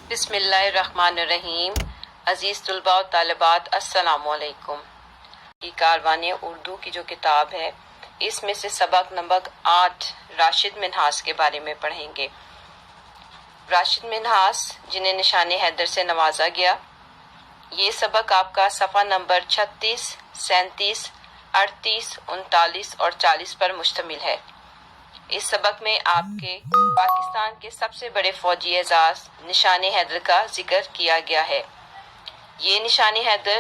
بسم اللہ الرحمن الرحیم۔ عزیز طلباء و طالبات، السلام علیکم۔ یہ کاروان اردو کی جو کتاب ہے، اس میں سے سبق نمبر 8 راشد منہاس کے بارے میں پڑھیں گے۔ راشد منہاس جنہیں نشان حیدر سے نوازا گیا۔ یہ سبق آپ کا صفحہ نمبر 36، 37، 38، 39 اور 40 پر مشتمل ہے۔ اس سبق میں آپ کے پاکستان کے سب سے بڑے فوجی اعزاز نشان حیدر کا ذکر کیا گیا ہے۔ یہ نشان حیدر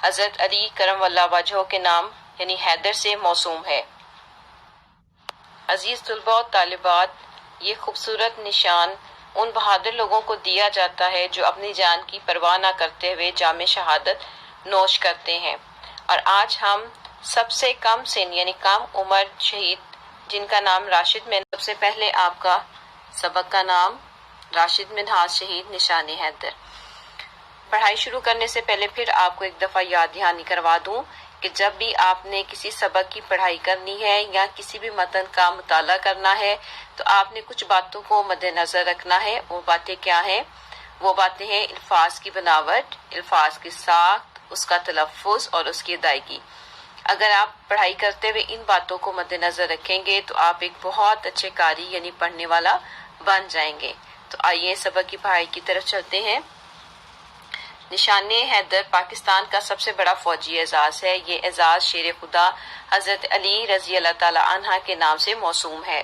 حضرت علی کرم اللہ وجہہ کے نام یعنی حیدر سے موسوم ہے۔ عزیز طلباء و طالبات، یہ خوبصورت نشان ان بہادر لوگوں کو دیا جاتا ہے جو اپنی جان کی پرواہ نہ کرتے ہوئے جام شہادت نوش کرتے ہیں۔ اور آج ہم سب سے کم سن یعنی کم عمر شہید جن کا نام راشد منہاس، سب سے پہلے آپ کا سبق کا نام راشد منہاس شہید نشان حیدر۔ پڑھائی شروع کرنے سے پہلے پھر آپ کو ایک دفعہ یاد دہانی کروا دوں کہ جب بھی آپ نے کسی سبق کی پڑھائی کرنی ہے یا کسی بھی متن کا مطالعہ کرنا ہے تو آپ نے کچھ باتوں کو مد نظر رکھنا ہے۔ وہ باتیں کیا ہیں؟ وہ باتیں ہیں الفاظ کی بناوٹ، الفاظ کی ساخت، اس کا تلفظ اور اس کی ادائیگی۔ اگر آپ پڑھائی کرتے ہوئے ان باتوں کو مد نظر رکھیں گے تو آپ ایک بہت اچھے قاری یعنی پڑھنے والا بن جائیں گے۔ تو آئیے سبق کی پڑھائی کی طرف چلتے ہیں۔ نشان حیدر پاکستان کا سب سے بڑا فوجی اعزاز ہے۔ یہ اعزاز شیر خدا حضرت علی رضی اللہ تعالی عنہ کے نام سے موسوم ہے۔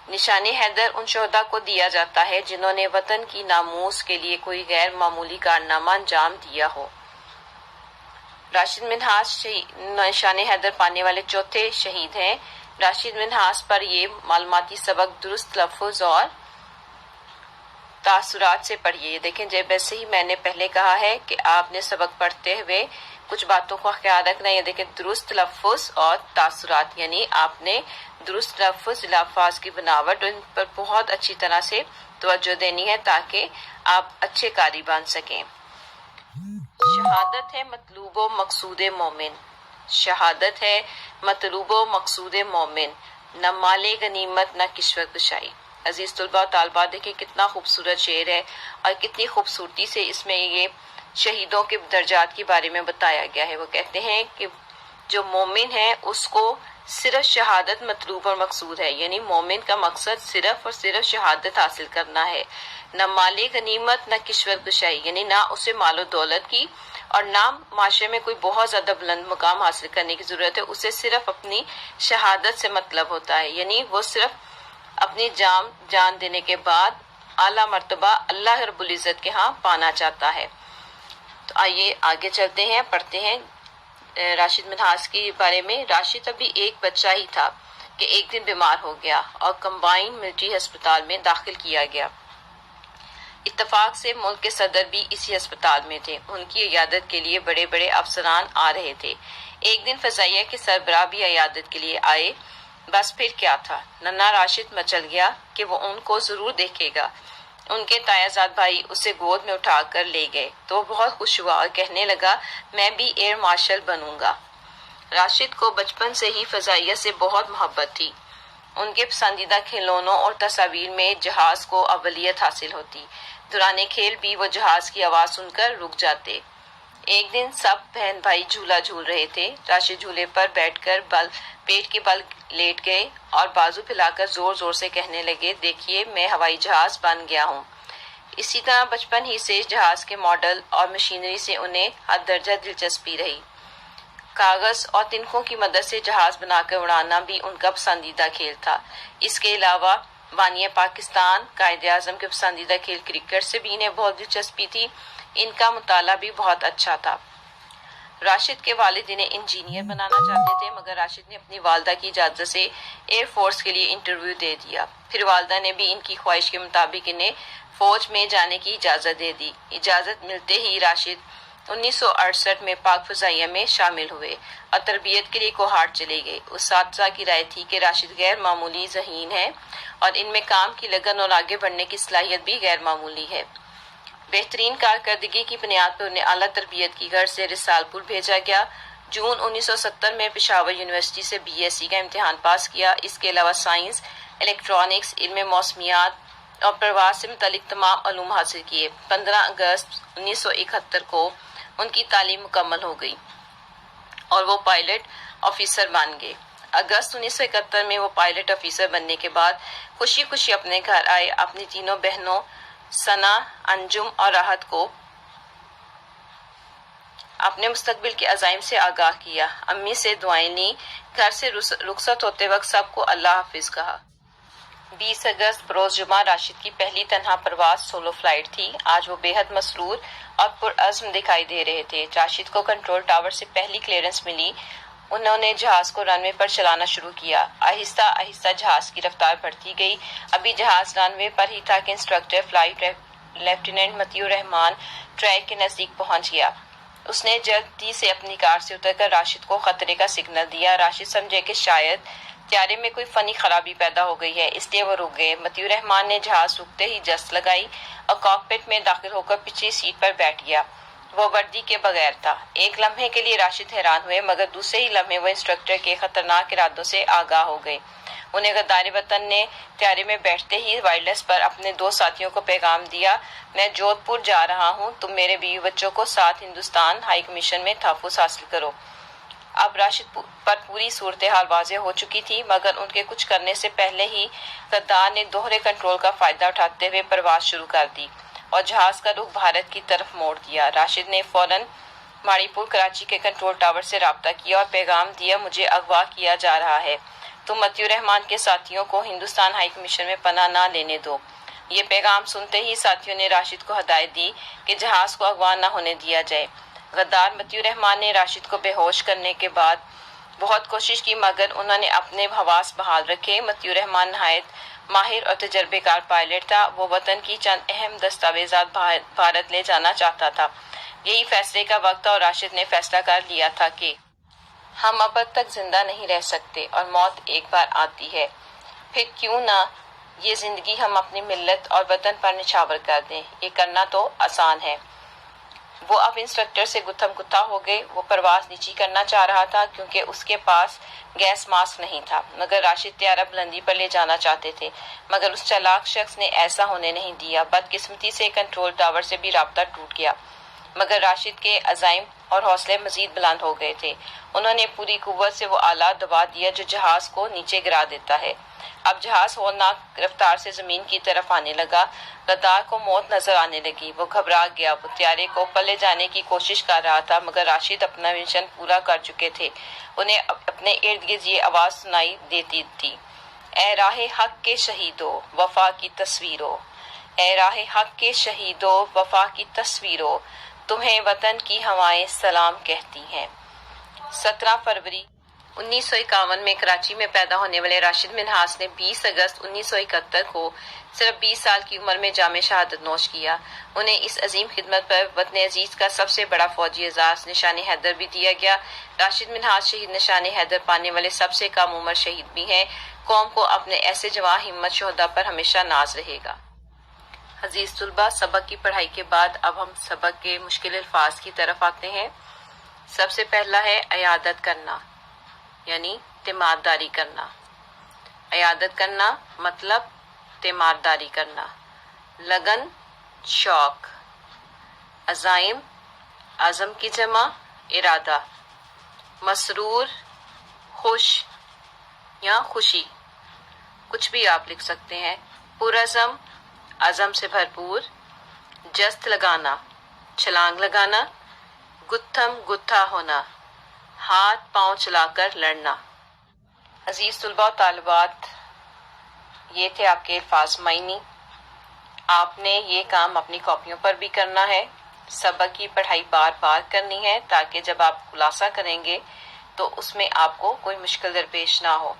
نشان حیدر ان شہداء کو دیا جاتا ہے جنہوں نے وطن کی ناموس کے لیے کوئی غیر معمولی کارنامہ انجام دیا ہو۔ راشد منہاس نشان حیدر پانے والے چوتھے شہید ہیں۔ راشد منہاس پر یہ معلوماتی سبق درست لفظ اور تاثرات سے پڑھیے۔ دیکھیں جیسے ہی میں نے پہلے کہا ہے کہ آپ نے سبق پڑھتے ہوئے کچھ باتوں کا خیال رکھنا ہے۔ یہ دیکھیں درست لفظ اور تاثرات، یعنی آپ نے درست لفظ، الفاظ کی بناوٹ، ان پر بہت اچھی طرح سے توجہ دینی ہے تاکہ آپ اچھے قاری بن سکیں۔ شہادت ہے مطلوب و مقصود مومن، شہادت ہے مطلوب و مقصود مومن، نہ مال غنیمت نہ کشور کشائی۔ عزیز طلباء و طالبات، دیکھیں کتنا خوبصورت شعر ہے اور کتنی خوبصورتی سے اس میں یہ شہیدوں کے درجات کے بارے میں بتایا گیا ہے۔ وہ کہتے ہیں کہ جو مومن ہے اس کو صرف شہادت مطلوب اور مقصود ہے، یعنی مومن کا مقصد صرف اور صرف شہادت حاصل کرنا ہے۔ نہ مال غنیمت نہ کشور کشائی، یعنی نہ اسے مال و دولت کی اور نہ معاشرے میں کوئی بہت زیادہ بلند مقام حاصل کرنے کی ضرورت ہے، اسے صرف اپنی شہادت سے مطلب ہوتا ہے، یعنی وہ صرف اپنی جان دینے کے بعد اعلیٰ مرتبہ اللہ رب العزت کے ہاں پانا چاہتا ہے۔ تو آئیے آگے چلتے ہیں، پڑھتے ہیں راشد منہاس کے بارے میں۔ راشد ابھی ایک بچہ ہی تھا کہ ایک دن بیمار ہو گیا اور کمبائنڈ ملٹری ہسپتال میں داخل کیا گیا۔ اتفاق سے ملک کے صدر بھی اسی ہسپتال میں تھے، ان کی عیادت کے لیے بڑے بڑے افسران آ رہے تھے۔ ایک دن فضائیہ کے سربراہ بھی عیادت کے لیے آئے۔ بس پھر کیا تھا، ننھا راشد مچل گیا کہ وہ ان کو ضرور دیکھے گا۔ ان کے تایا زاد بھائی اسے گود میں اٹھا کر لے گئے تو وہ بہت خوش ہوا اور کہنے لگا میں بھی ایئر مارشل بنوں گا۔ راشد کو بچپن سے ہی فضائیہ سے بہت محبت تھی۔ ان کے پسندیدہ کھلونوں اور تصاویر میں جہاز کو اولیت حاصل ہوتی۔ دوران کھیل بھی وہ جہاز کی آواز سن کر رک جاتے۔ ایک دن سب بہن بھائی جھولا جھول رہے تھے۔ راشد جھولے پر بیٹھ کر پیٹ کے بل لیٹ گئے اور بازو پھیلا کر زور زور سے کہنے لگے دیکھیے میں ہوائی جہاز بن گیا ہوں۔ اسی طرح بچپن ہی سے جہاز کے ماڈل اور مشینری سے انہیں حد درجہ دلچسپی رہی۔ کاغذ اور تنخوں کی مدد سے جہاز بنا کر اڑانا بھی ان کا پسندیدہ کھیل تھا۔ اس کے علاوہ بانی پاکستان قائد اعظم کے پسندیدہ کھیل کرکٹ سے بھی انہیں بہت دلچسپی تھی۔ ان کا مطالعہ بھی بہت اچھا تھا۔ راشد کے والد انہیں انجینئر بنانا چاہتے تھے مگر راشد نے اپنی والدہ کی اجازت سے ایئر فورس کے لیے انٹرویو دے دیا۔ پھر والدہ نے بھی ان کی خواہش کے مطابق انہیں فوج میں جانے کی اجازت دے دی۔ اجازت ملتے ہی راشد 1968 میں پاک فضائیہ میں شامل ہوئے اور تربیت کے لیے کوہاٹ چلے گئے۔ اساتذہ کی رائے تھی کہ راشد غیر معمولی ذہین ہے اور ان میں کام کی لگن اور آگے بڑھنے کی صلاحیت بھی غیر معمولی ہے۔ بہترین کارکردگی کی بنیاد پر انہیں اعلیٰ تربیت کی غرض سے رسال پور بھیجا گیا۔ جون 1970 میں پشاور یونیورسٹی سے BSc کا امتحان پاس کیا۔ اس کے علاوہ سائنس، الیکٹرانکس، علم موسمیات، اور پرواز سے متعلق تمام علوم حاصل کیے۔ 15 اگست 1971 کو ان کی تعلیم مکمل ہو گئی اور وہ پائلٹ آفیسر بن گئے۔ اگست 1971 میں وہ پائلٹ آفیسر بننے کے بعد خوشی خوشی اپنے گھر آئے۔ اپنی تینوں بہنوں ثنا، انجم اور راحت کو اپنے مستقبل کے عزائم سے آگاہ کیا، امی سے دعائیں لیں، گھر سے رخصت ہوتے وقت سب کو اللہ حافظ کہا۔ 20 اگست بروز جمعہ راشد کی پہلی تنہا پرواز سولو فلائٹ تھی۔ آج وہ بے حد مسرور اور پرعزم دکھائی دے رہے تھے۔ راشد کو کنٹرول ٹاور سے پہلی کلیئرنس ملی۔ انہوں نے جہاز کو رن وے پر چلانا شروع کیا۔ آہستہ آہستہ جہاز کی رفتار بڑھتی گئی۔ ابھی جہاز رن وے پر ہی تھا کہ انسٹرکٹر فلائٹ لیفٹیننٹ مطیع الرحمان ٹریک کے نزدیک پہنچ گیا۔ اس نے جلدی سے اپنی کار سے اتر کر راشد کو خطرے کا سگنل دیا۔ راشد سمجھے کہ شاید طیارے میں کوئی فنی خرابی پیدا ہو گئی ہے، اس لیے وہ رک گئے۔ مطیع الرحمان نے جہاز رکتے ہی جست لگائی اور کاکپٹ میں داخل ہو کر پچھلی سیٹ پر بیٹھ گیا۔ وہ وردی کے بغیر تھا۔ ایک لمحے کے لیے راشد حیران ہوئے، مگر دوسرے ہی لمحے وہ انسٹرکٹر کے خطرناک ارادوں سے آگاہ ہو گئے۔ انہیں غدار وطن نے طیارے میں بیٹھتے ہی وائرلیس پر اپنے 2 ساتھیوں کو پیغام دیا، میں جودھ پور جا رہا ہوں، تم میرے بیوی بچوں کو ساتھ ہندوستان ہائی کمیشن میں تحفظ حاصل کرو۔ اب راشد پر پوری صورتحال واضح ہو چکی تھی، مگر ان کے کچھ کرنے سے پہلے ہی غدار نے دوہرے کنٹرول کا فائدہ اٹھاتے ہوئے پرواز شروع کر دی اور جہاز کا رخ بھارت کی طرف موڑ دیا۔ راشد نے فوراً ماڑی پور کراچی کے کنٹرول ٹاور سے رابطہ کیا اور پیغام دیا، مجھے اغوا کیا جا رہا ہے، تم مطیع الرحمان کے ساتھیوں کو ہندوستان ہائی کمیشن میں پناہ نہ لینے دو۔ یہ پیغام سنتے ہی ساتھیوں نے راشد کو ہدایت دی کہ جہاز کو اغوا نہ ہونے دیا جائے۔ غدار مطیع الرحمان نے راشد کو بے ہوش کرنے کے بعد بہت کوشش کی، مگر انہوں نے اپنے حواس بحال رکھے۔ مطیع الرحمان نہایت ماہر اور تجربے کار پائلٹ تھا۔ وہ وطن کی چند اہم دستاویزات بھارت لے جانا چاہتا تھا۔ یہی فیصلے کا وقت تھا اور راشد نے فیصلہ کر لیا تھا کہ ہم ابد تک زندہ نہیں رہ سکتے اور موت ایک بار آتی ہے، پھر کیوں نہ یہ زندگی ہم اپنی ملت اور وطن پر نچھاور کر دیں۔ یہ کرنا تو آسان ہے۔ وہ اب انسٹرکٹر سے گتھم گتھا ہو گئے۔ وہ پرواز نیچی کرنا چاہ رہا تھا کیونکہ اس کے پاس گیس ماسک نہیں تھا، مگر راشد طیارہ بلندی پر لے جانا چاہتے تھے، مگر اس چالاک شخص نے ایسا ہونے نہیں دیا۔ بدقسمتی سے کنٹرول ٹاور سے بھی رابطہ ٹوٹ گیا، مگر راشد کے عزائم اور حوصلے مزید بلند ہو گئے تھے۔ انہوں نے پوری قوت سے وہ آلہ دبا دیا جو جہاز کو نیچے گرا دیتا ہے۔ اب جہاز ہولناک رفتار سے زمین کی طرف آنے لگا۔ غدار کو موت نظر آنے لگی۔ وہ گھبرا گیا۔ وہ طیارے کو پلے جانے کی کوشش کر رہا تھا، مگر راشد اپنا مشن پورا کر چکے تھے۔ انہیں اپنے ارد گرد یہ آواز سنائی دیتی تھی، اے راہ حق کے شہیدو وفا کی تصویرو، اے راہ حق کے شہیدو وفا کی تصویرو، تمہیں وطن کی ہوائیں سلام کہتی ہیں۔ 17 فروری 1951 میں کراچی میں پیدا ہونے والے راشد منہاس نے 20 اگست 1971 کو صرف 20 سال کی عمر میں جام شہادت نوش کیا۔ انہیں اس عظیم خدمت پر وطن عزیز کا سب سے بڑا فوجی اعزاز نشان حیدر بھی دیا گیا۔ راشد منہاس شہید نشان حیدر پانے والے سب سے کم عمر شہید بھی ہیں۔ قوم کو اپنے ایسے جواں ہمت شہداء پر ہمیشہ ناز رہے گا۔ عزیز طلباء، سبق کی پڑھائی کے بعد اب ہم سبق کے مشکل الفاظ کی طرف آتے ہیں۔ سب سے پہلا ہے عیادت کرنا، یعنی تیمارداری کرنا۔ عیادت کرنا مطلب تیمارداری کرنا۔ لگن، شوق۔ عزائم، عزم کی جمع ارادہ۔ مسرور، خوش یا خوشی، کچھ بھی آپ لکھ سکتے ہیں۔ پرعزم، عزم سے بھرپور۔ جست لگانا، چھلانگ لگانا۔ گتھم گتھا ہونا، ہاتھ پاؤں چلا کر لڑنا۔ عزیز طلباء و طالبات، یہ تھے آپ کے الفاظ معنی۔ آپ نے یہ کام اپنی کاپیوں پر بھی کرنا ہے۔ سبق کی پڑھائی بار بار کرنی ہے تاکہ جب آپ خلاصہ کریں گے تو اس میں آپ کو کوئی مشکل درپیش نہ ہو۔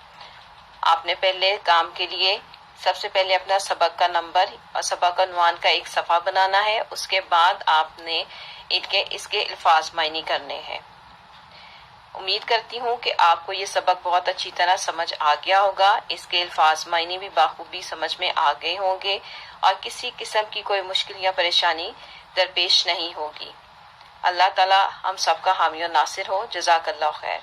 آپ نے پہلے کام کے لیے سب سے پہلے اپنا سبق کا نمبر اور سبق عنوان کا ایک صفحہ بنانا ہے۔ اس کے بعد آپ نے اس کے الفاظ معنی کرنے ہیں۔ امید کرتی ہوں کہ آپ کو یہ سبق بہت اچھی طرح سمجھ آ گیا ہوگا۔ اس کے الفاظ معنی بھی بخوبی سمجھ میں آ گئے ہوں گے اور کسی قسم کی کوئی مشکل یا پریشانی درپیش نہیں ہوگی۔ اللہ تعالی ہم سب کا حامی و ناصر ہو۔ جزاک اللہ خیر۔